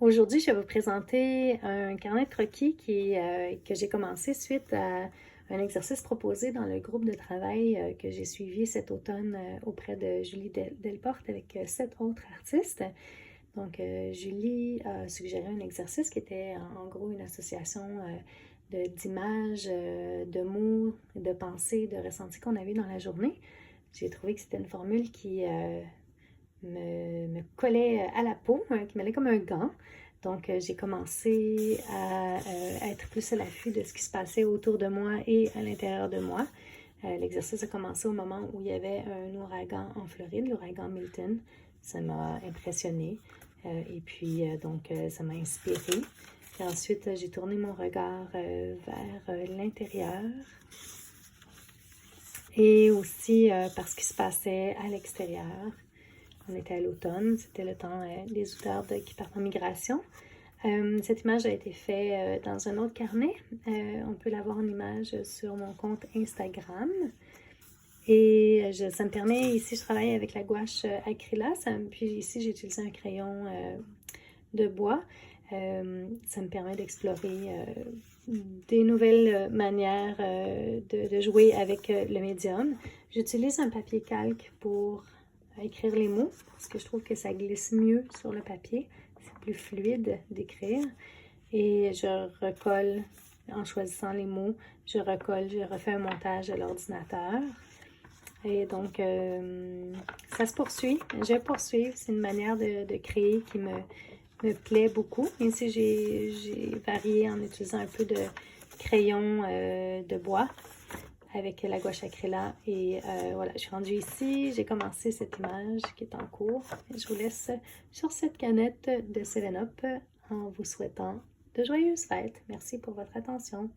Aujourd'hui, je vais vous présenter un carnet de croquis que j'ai commencé suite à un exercice proposé dans le groupe de travail que j'ai suivi cet automne auprès de Julie Delporte avec 7 autres artistes. Donc, Julie a suggéré un exercice qui était en gros une association d'images, de mots, de pensées, de ressentis qu'on avait dans la journée. J'ai trouvé que c'était une formule qui me collait à la peau, qui m'allait comme un gant. Donc, j'ai commencé à être plus à l'affût de ce qui se passait autour de moi et à l'intérieur de moi. L'exercice a commencé au moment où il y avait un ouragan en Floride, l'ouragan Milton. Ça m'a impressionnée. Et puis, ça m'a inspirée. Puis ensuite, j'ai tourné mon regard vers l'intérieur et aussi par ce qui se passait à l'extérieur. On était à l'automne, c'était le temps des outardes qui partent en migration. Cette image a été faite dans un autre carnet. On peut la voir en image sur mon compte Instagram. Et ça me permet, ici je travaille avec la gouache Acryla, puis ici j'ai utilisé un crayon de bois. Ça me permet d'explorer des nouvelles manières de jouer avec le médium. J'utilise un papier calque pour écrire les mots parce que je trouve que ça glisse mieux sur le papier. C'est plus fluide d'écrire. Et je recolle en choisissant les mots. Je recolle, je refais un montage à l'ordinateur. Et donc, ça se poursuit. Je vais poursuivre. C'est une manière de créer qui me plaît beaucoup. Ici, j'ai varié en utilisant un peu de crayon de bois avec la gouache Acryla. Et voilà, je suis rendue ici. J'ai commencé cette image qui est en cours. Je vous laisse sur cette canette de 7-Up en vous souhaitant de joyeuses fêtes. Merci pour votre attention.